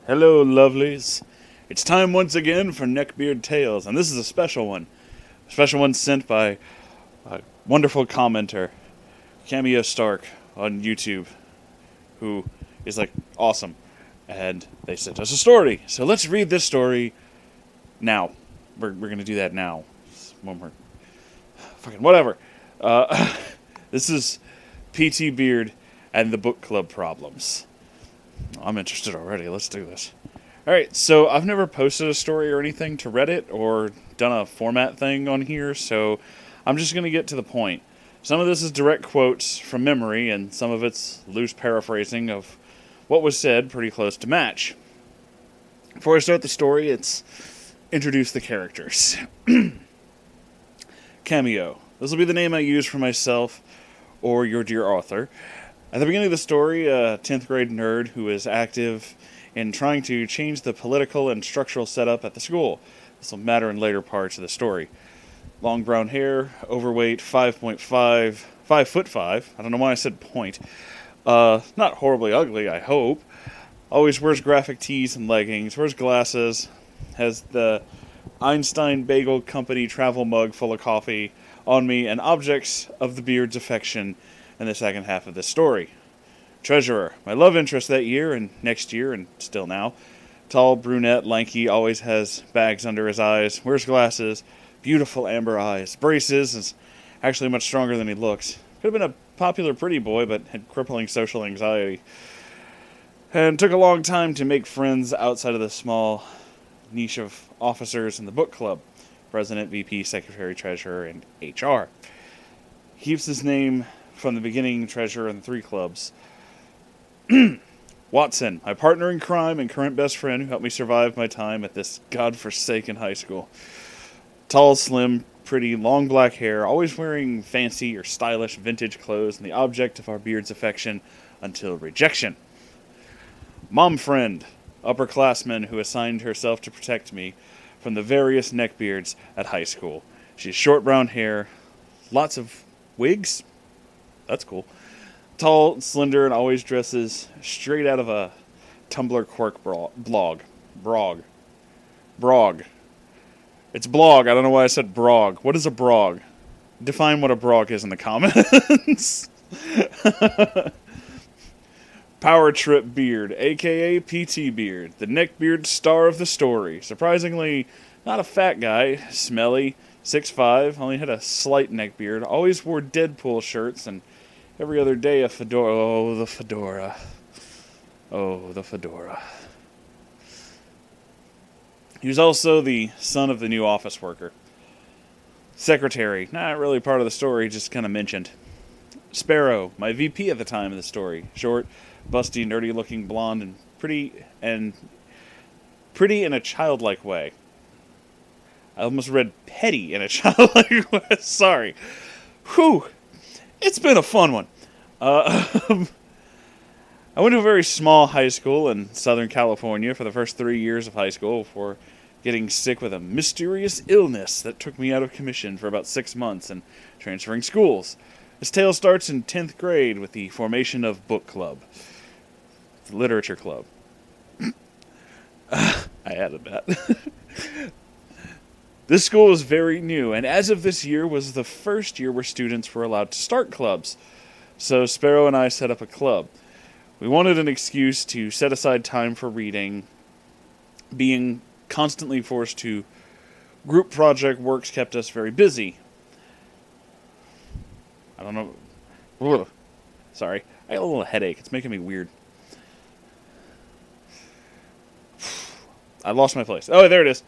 Hello, lovelies. It's time once again for Neckbeard Tales, and this is a special one. A special one sent by a wonderful commenter, Cameo Stark, on YouTube, who is, awesome. And they sent us a story. So let's read this story now. We're going to do that now. When we're... Fucking whatever. This is PTBeard and the Bookclub problems. I'm interested already. Let's do this. Alright, so I've never posted a story or anything to Reddit or done a format thing on here, so I'm just going to get to the point. Some of this is direct quotes from memory, and some of it's loose paraphrasing of what was said, pretty close to match. Before I start the story, it's introduce the characters. Cameo. This will be the name I use for myself or your dear author. At the beginning of the story, a 10th grade nerd who is active in trying to change the political and structural setup at the school. This will matter in later parts of the story. Long brown hair, overweight, 5'5", I don't know why I said point. Not horribly ugly, I hope. Always wears graphic tees and leggings, wears glasses, has the Einstein Bagel Company travel mug full of coffee on me, and objects of the beard's affection in the second half of this story. Treasurer, my love interest that year and next year and still now. Tall, brunette, lanky, always has bags under his eyes, wears glasses, beautiful amber eyes, braces, is actually much stronger than he looks. Could have been a popular pretty boy, but had crippling social anxiety. And took a long time to make friends outside of the small niche of officers in the book club. President, VP, Secretary, Treasurer, and HR. Keeps his name from the beginning treasurer in the three clubs. Watson, my partner in crime and current best friend who helped me survive my time at this godforsaken high school. Tall, slim, pretty, long black hair, always wearing fancy or stylish vintage clothes, and the object of our beard's affection until rejection. Mom friend, upperclassman who assigned herself to protect me from the various neckbeards at high school. She has short brown hair, lots of wigs. That's cool. Tall, slender, and always dresses straight out of a Tumblr quirk blog. Brog. It's blog. I don't know why I said brog. What is a brog? Define what a brog is in the comments. Power Trip Beard, a.k.a. PTBeard, the neckbeard star of the story. Surprisingly, not a fat guy, smelly, 6'5", only had a slight neckbeard, always wore Deadpool shirts, and every other day a fedora. Oh, the fedora. Oh, the fedora. He was also the son of the new office worker. Secretary, not really part of the story, just kind of mentioned. Sparrow, my VP at the time of the story. Short, busty, nerdy-looking blonde, and pretty in a childlike way. I almost read petty in a childlike way. Sorry. Whew. It's been a fun one. I went to a very small high school in Southern California for the first 3 years of high school before getting sick with a mysterious illness that took me out of commission for about 6 months and transferring schools. This tale starts in 10th grade with the formation of Bookclub, the literature club. I added that. This school was very new, and as of this year was the first year where students were allowed to start clubs. So Sparrow and I set up a club. We wanted an excuse to set aside time for reading. Being constantly forced to group project works kept us very busy. I don't know. Ugh. Sorry. I got a little headache. It's making me weird. I lost my place. Oh, there it is.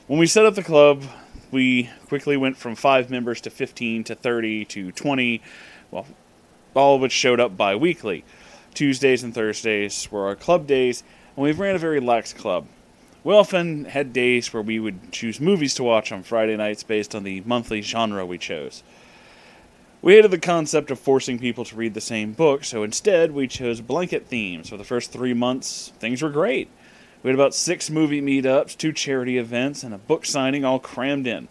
When we set up the club, we quickly went from 5 members to 15 to 30 to 20, well, all of which showed up bi-weekly. Tuesdays and Thursdays were our club days, and we ran a very lax club. We often had days where we would choose movies to watch on Friday nights based on the monthly genre we chose. We hated the concept of forcing people to read the same book, so instead we chose blanket themes. For the first 3 months, things were great. We had about 6 movie meetups, 2 charity events, and a book signing all crammed in.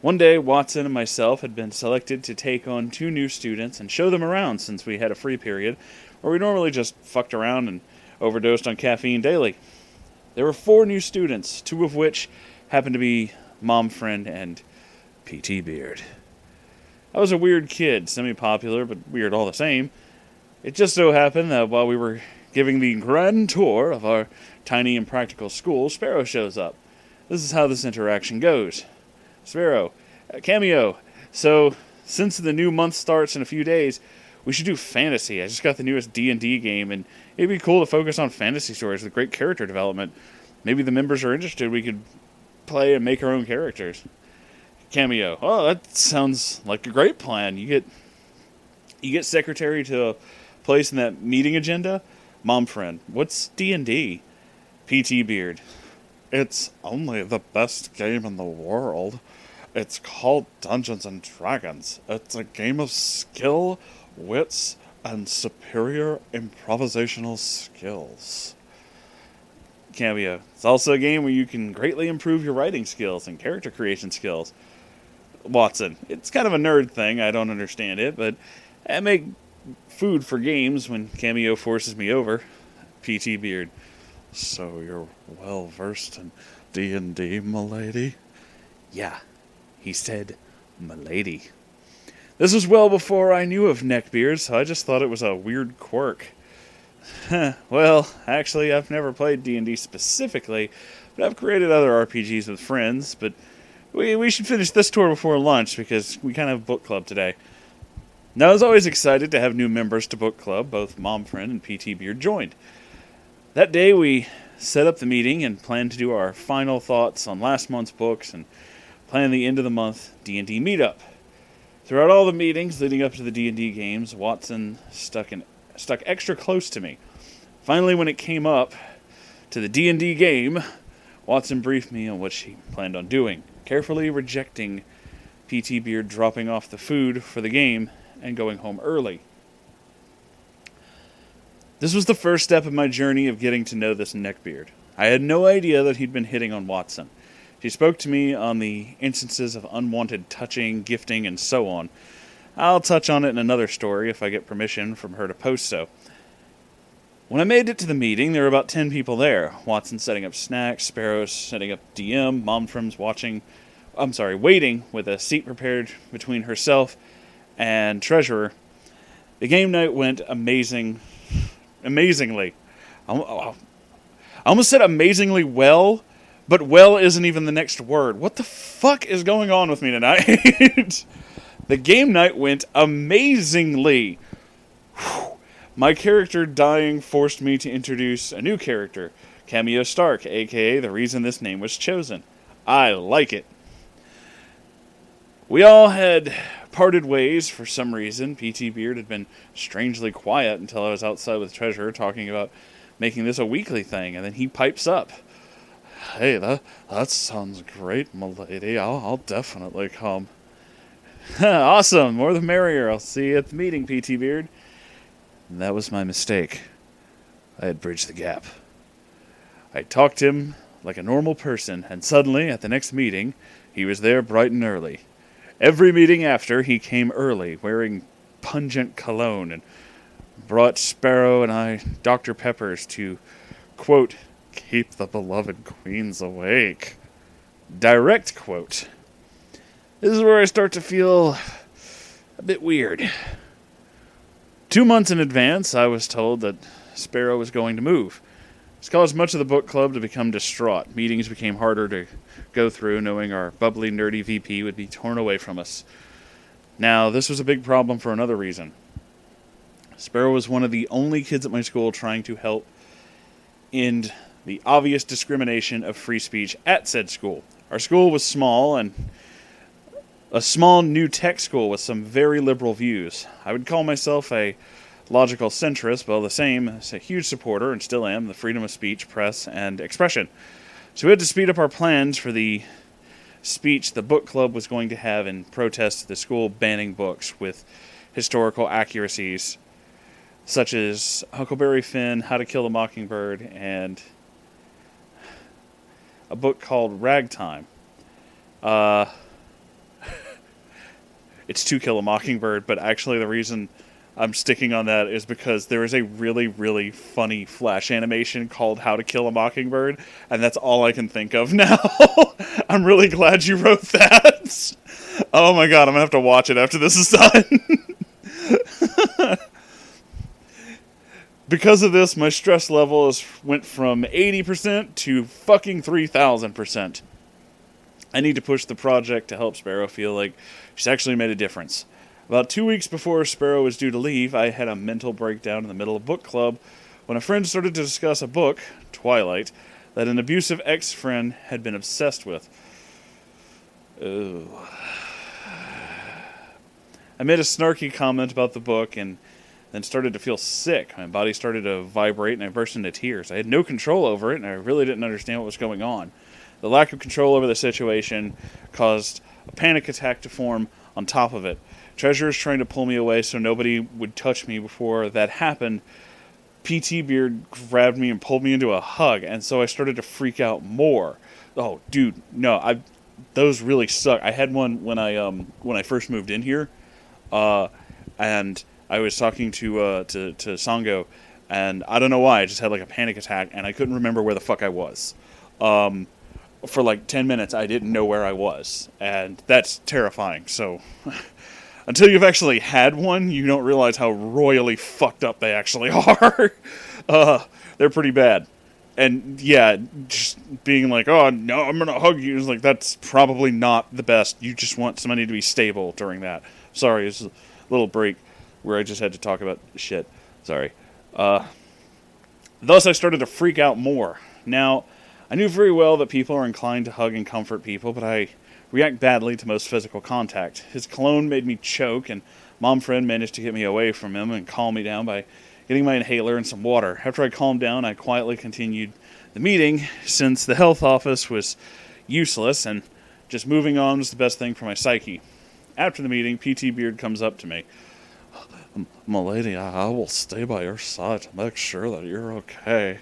One day, Watson and myself had been selected to take on 2 new students and show them around since we had a free period, where we normally just fucked around and overdosed on caffeine daily. There were 4 new students, 2 of which happened to be Mom Friend and PTBeard. I was a weird kid, semi-popular, but weird all the same. It just so happened that while we were giving the grand tour of our tiny and practical school, Sparrow shows up. This is how this interaction goes. Sparrow, cameo. So, since the new month starts in a few days, we should do fantasy. I just got the newest D&D game, and it'd be cool to focus on fantasy stories with great character development. Maybe the members are interested. We could play and make our own characters. Cameo. Oh, that sounds like a great plan. You get secretary to a place in that meeting agenda. Mom Friend. What's D&D? PTBeard. It's only the best game in the world. It's called Dungeons and Dragons. It's a game of skill, wits, and superior improvisational skills. Cameo. It's also a game where you can greatly improve your writing skills and character creation skills. Watson. It's kind of a nerd thing. I don't understand it, but I make food for games when Cameo forces me over. PTBeard. So you're well versed in D&D, m'lady? Yeah, he said, m'lady. This was well before I knew of Neckbeard, so I just thought it was a weird quirk. Well, actually, I've never played D&D specifically, but I've created other RPGs with friends, but we should finish this tour before lunch, because we kind of have book club today. Now, I was always excited to have new members to book club. Both Mom Friend and PTBeard joined. That day, we set up the meeting and planned to do our final thoughts on last month's books and plan the end of the month D&D meetup. Throughout all the meetings leading up to the D&D games, Watson stuck extra close to me. Finally, when it came up to the D&D game, Watson briefed me on what she planned on doing, carefully rejecting PTBeard dropping off the food for the game and going home early. This was the first step in my journey of getting to know this Neckbeard. I had no idea that he'd been hitting on Watson. She spoke to me on the instances of unwanted touching, gifting, and so on. I'll touch on it in another story if I get permission from her to post so. When I made it to the meeting, there were about 10 people there. Watson setting up snacks, Sparrow setting up DM, Mom Friend's waiting with a seat prepared between herself and Treasurer. The game night went amazingly. I almost said amazingly well, but well isn't even the next word. What the fuck is going on with me tonight? The game night went amazingly. Whew. My character dying forced me to introduce a new character, Cameo Stark, aka the reason this name was chosen. I like it. We all had parted ways for some reason. PTBeard had been strangely quiet until I was outside with Treasurer talking about making this a weekly thing, and then he pipes up. Hey, that sounds great, m'lady. I'll definitely come. Awesome, more the merrier. I'll see you at the meeting, PTBeard. And that was my mistake. I had bridged the gap. I talked to him like a normal person, and suddenly, at the next meeting, he was there bright and early. Every meeting after, he came early, wearing pungent cologne, and brought Sparrow and I Dr. Peppers to, quote, keep the beloved queens awake. Direct quote. This is where I start to feel a bit weird. 2 months in advance, I was told that Sparrow was going to move. This caused much of the book club to become distraught. Meetings became harder to go through, knowing our bubbly, nerdy VP would be torn away from us. Now, this was a big problem for another reason. Sparrow was one of the only kids at my school trying to help end the obvious discrimination of free speech at said school. Our school was small, and a small new tech school with some very liberal views. I would call myself a logical centrist, but all the same, as a huge supporter, and still am, the freedom of speech, press, and expression. So we had to speed up our plans for the speech the book club was going to have in protest to the school banning books with historical accuracies, such as Huckleberry Finn, How to Kill a Mockingbird, and a book called Ragtime. It's To Kill a Mockingbird, but actually the reason I'm sticking on that is because there is a really, really funny Flash animation called How to Kill a Mockingbird, and that's all I can think of now. I'm really glad you wrote that. Oh my god, I'm gonna have to watch it after this is done. Because of this, my stress level went from 80% to fucking 3,000%. I need to push the project to help Sparrow feel like she's actually made a difference. About 2 weeks before Sparrow was due to leave, I had a mental breakdown in the middle of book club when a friend started to discuss a book, Twilight, that an abusive ex-friend had been obsessed with. Ugh. I made a snarky comment about the book and then started to feel sick. My body started to vibrate and I burst into tears. I had no control over it and I really didn't understand what was going on. The lack of control over the situation caused a panic attack to form on top of it. Treasure was trying to pull me away so nobody would touch me before that happened. PTBeard grabbed me and pulled me into a hug, and so I started to freak out more. Oh, dude, no, those really suck. I had one when I first moved in here, and I was talking to Sango, and I don't know why, I just had like a panic attack, and I couldn't remember where the fuck I was. For like 10 minutes, I didn't know where I was, and that's terrifying, so... Until you've actually had one, you don't realize how royally fucked up they actually are. They're pretty bad. And yeah, just being like, oh, no, I'm going to hug you, is like, that's probably not the best. You just want somebody to be stable during that. Sorry, it's a little break where I just had to talk about shit. Sorry. Thus, I started to freak out more. Now, I knew very well that people are inclined to hug and comfort people, but I react badly to most physical contact. His cologne made me choke, and mom friend managed to get me away from him and calm me down by getting my inhaler and some water. After I calmed down, I quietly continued the meeting, since the health office was useless, and just moving on was the best thing for my psyche. After the meeting, PTBeard comes up to me. My lady, I will stay by your side to make sure that you're okay.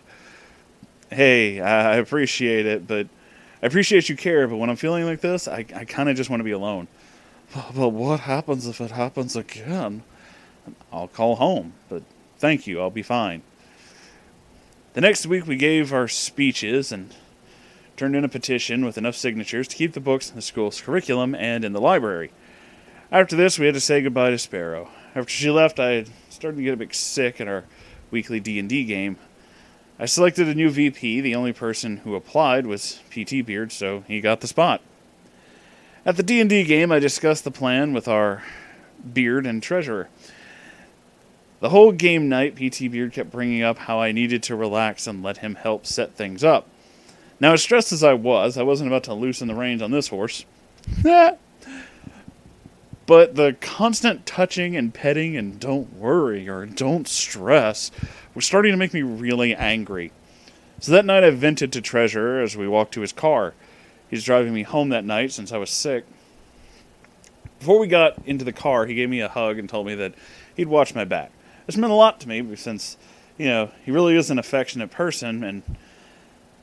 Hey, I appreciate it, but I appreciate you care, but when I'm feeling like this, I kind of just want to be alone. But what happens if it happens again? I'll call home, but thank you, I'll be fine. The next week we gave our speeches and turned in a petition with enough signatures to keep the books in the school's curriculum and in the library. After this, we had to say goodbye to Sparrow. After she left, I started to get a bit sick at our weekly D&D game. I selected a new VP. The only person who applied was PTBeard, so he got the spot. At the D&D game, I discussed the plan with our beard and treasurer. The whole game night, PTBeard kept bringing up how I needed to relax and let him help set things up. Now, as stressed as I wasn't about to loosen the reins on this horse. But the constant touching and petting and don't worry or don't stress was starting to make me really angry. So that night I vented to Treasure as we walked to his car. He was driving me home that night since I was sick. Before we got into the car, he gave me a hug and told me that he'd watch my back. This meant a lot to me since, he really is an affectionate person, and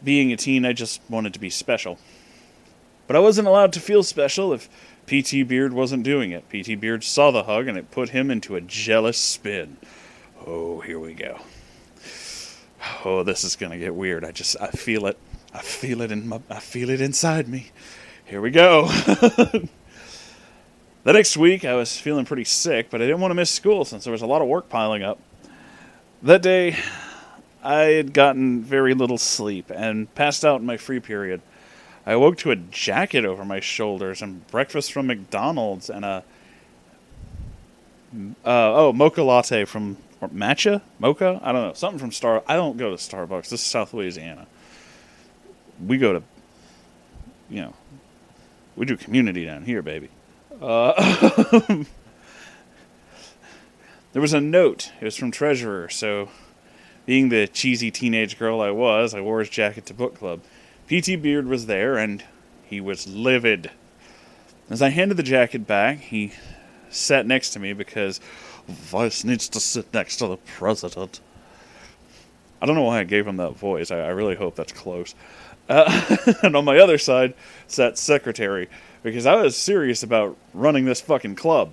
being a teen, I just wanted to be special. But I wasn't allowed to feel special if PTBeard wasn't doing it. PTBeard saw the hug and it put him into a jealous spin. Oh, here we go. Oh, this is gonna get weird. I feel it. I feel it inside me. Here we go. The next week, I was feeling pretty sick, but I didn't want to miss school since there was a lot of work piling up. That day, I had gotten very little sleep and passed out in my free period. I awoke to a jacket over my shoulders and breakfast from McDonald's and a mocha latte from Matcha? Mocha? I don't know. Something from I don't go to Starbucks. This is South Louisiana. We go to, we do community down here, baby. There was a note. It was from Treasurer, so being the cheesy teenage girl I was, I wore his jacket to book club. PTBeard was there, and he was livid. As I handed the jacket back, he sat next to me because Vice needs to sit next to the president. I don't know why I gave him that voice. I really hope that's close. And on my other side sat Secretary, because I was serious about running this fucking club.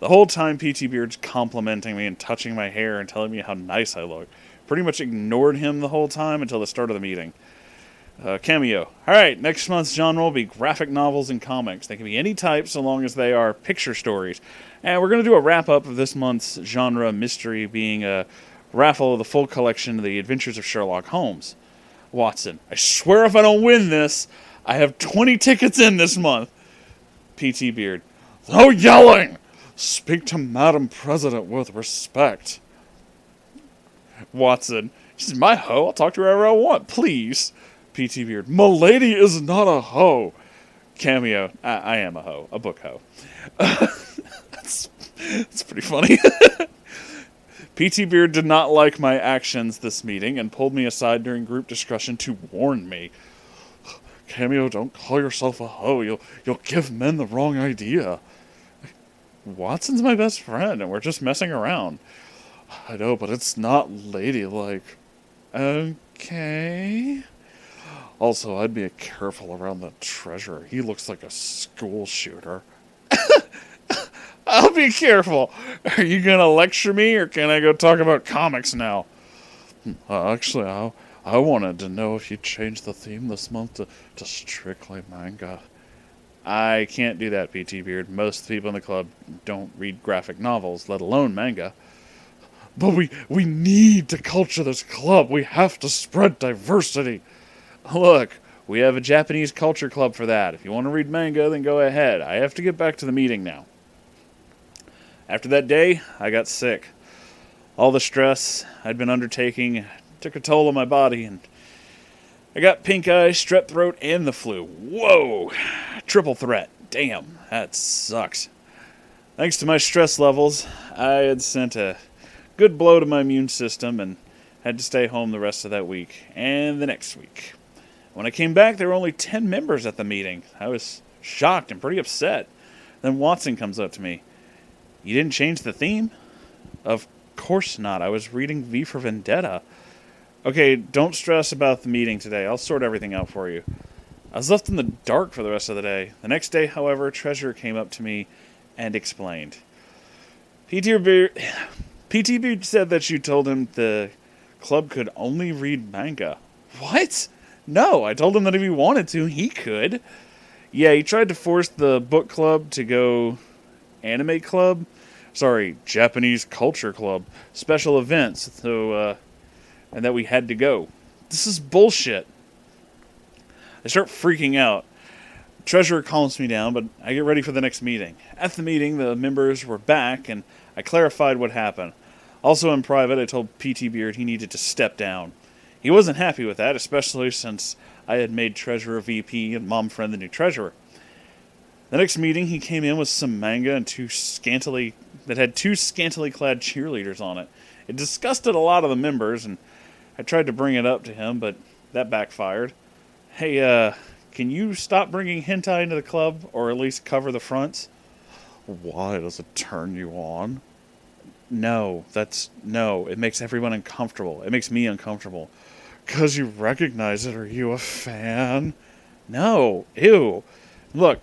The whole time PTBeard's complimenting me and touching my hair and telling me how nice I look. Pretty much ignored him the whole time until the start of the meeting. Cameo. Alright, next month's genre will be graphic novels and comics. They can be any type so long as they are picture stories. And we're going to do a wrap-up of this month's genre mystery being a raffle of the full collection of The Adventures of Sherlock Holmes. Watson. I swear if I don't win this, I have 20 tickets in this month. PTBeard. No yelling! Speak to Madam President with respect. Watson. She's my hoe. I'll talk to her wherever I want. Please. PTBeard. Milady is not a hoe. Cameo. I am a hoe. A book hoe. That's pretty funny. PTBeard did not like my actions this meeting and pulled me aside during group discussion to warn me. Cameo, don't call yourself a hoe. You'll give men the wrong idea. Watson's my best friend, and we're just messing around. I know, but it's not ladylike. Okay. Also, I'd be careful around the treasurer. He looks like a school shooter. I'll be careful. Are you going to lecture me, or can I go talk about comics now? Actually, I wanted to know if you changed the theme this month to strictly manga. I can't do that, PTBeard. Most people in the club don't read graphic novels, let alone manga. But we need to culture this club. We have to spread diversity. Look, we have a Japanese culture club for that. If you want to read manga, then go ahead. I have to get back to the meeting now. After that day, I got sick. All the stress I'd been undertaking took a toll on my body, and I got pink eye, strep throat, and the flu. Whoa! Triple threat. Damn, that sucks. Thanks to my stress levels, I had sent a good blow to my immune system and had to stay home the rest of that week and the next week. When I came back, there were only 10 members at the meeting. I was shocked and pretty upset. Then Watson comes up to me. You didn't change the theme? Of course not. I was reading V for Vendetta. Okay, don't stress about the meeting today. I'll sort everything out for you. I was left in the dark for the rest of the day. The next day, however, Treasurer came up to me and explained. PTBeard said that you told him the club could only read manga. What? No, I told him that if he wanted to, he could. Yeah, he tried to force the book club to go anime club. Sorry, Japanese culture club. Special events, so, and that we had to go. This is bullshit. I start freaking out. Treasurer calms me down, but I get ready for the next meeting. At the meeting, the members were back, and I clarified what happened. Also in private, I told PTBeard he needed to step down. He wasn't happy with that, especially since I had made Treasurer VP and Mom Friend the new Treasurer. The next meeting, he came in with some manga and two scantily clad cheerleaders on it. It disgusted a lot of the members, and I tried to bring it up to him, but that backfired. Hey, can you stop bringing hentai into the club, or at least cover the fronts? Why does it turn you on? No, it makes everyone uncomfortable. It makes me uncomfortable. 'Cause you recognize it, are you a fan? No, ew. Look,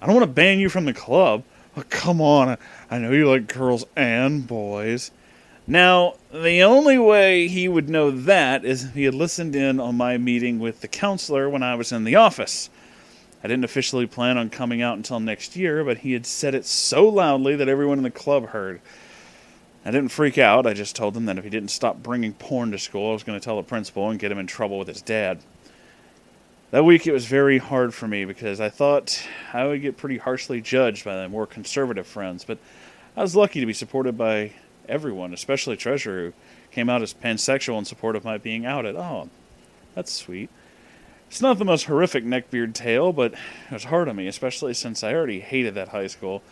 I don't want to ban you from the club. Oh, come on, I know you like girls and boys. Now, the only way he would know that is if he had listened in on my meeting with the counselor when I was in the office. I didn't officially plan on coming out until next year, but he had said it so loudly that everyone in the club heard. I didn't freak out. I just told him that if he didn't stop bringing porn to school, I was going to tell the principal and get him in trouble with his dad. That week it was very hard for me because I thought I would get pretty harshly judged by my more conservative friends, but I was lucky to be supported by everyone, especially Treasurer, who came out as pansexual in support of my being outed. Oh, that's sweet. It's not the most horrific Neckbeard tale, but it was hard on me, especially since I already hated that high school.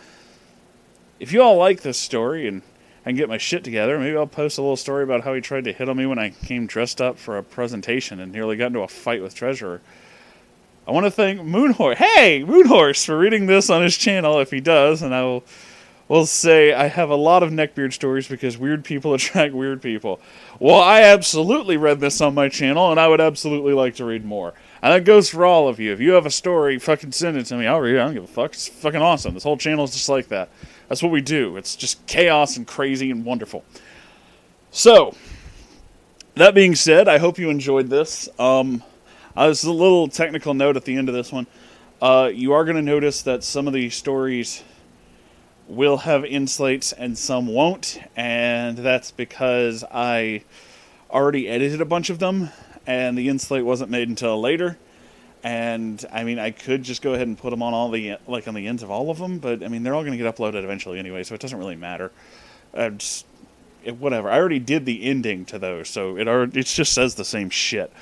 If you all like this story and I can get my shit together, maybe I'll post a little story about how he tried to hit on me when I came dressed up for a presentation and nearly got into a fight with Treasurer. I want to thank Moonhorse, for reading this on his channel, if he does, and I will say I have a lot of Neckbeard stories because weird people attract weird people. Well, I absolutely read this on my channel, and I would absolutely like to read more. And that goes for all of you. If you have a story, fucking send it to me. I'll read it. I don't give a fuck. It's fucking awesome. This whole channel is just like that. That's what we do. It's just chaos and crazy and wonderful. So, that being said, I hope you enjoyed this. There's a little technical note at the end of this one. You are going to notice that some of these stories will have inslates and some won't, and that's because I already edited a bunch of them, and the inslate wasn't made until later. And I mean, I could just go ahead and put them on all the on the ends of all of them, but I mean, they're all going to get uploaded eventually anyway, so it doesn't really matter. Whatever. I already did the ending to those, so it just says the same shit.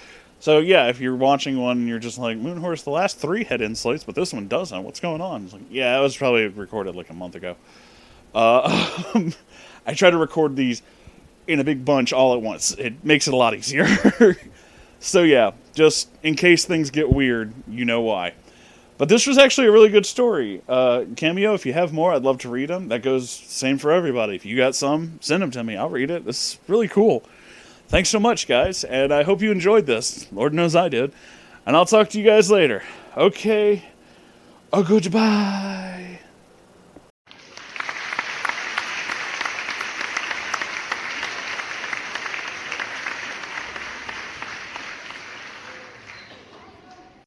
So yeah, if you're watching one and you're just like, Moonhorse, the last 3 had inslates, but this one doesn't. What's going on? It's like, yeah, it was probably recorded like a month ago. I try to record these in a big bunch all at once. It makes it a lot easier. So yeah, just in case things get weird, you know why. But this was actually a really good story. Cameo, if you have more, I'd love to read them. That goes same for everybody. If you got some, send them to me. I'll read it. This is really cool. Thanks so much, guys, and I hope you enjoyed this. Lord knows I did. And I'll talk to you guys later. Okay. Goodbye.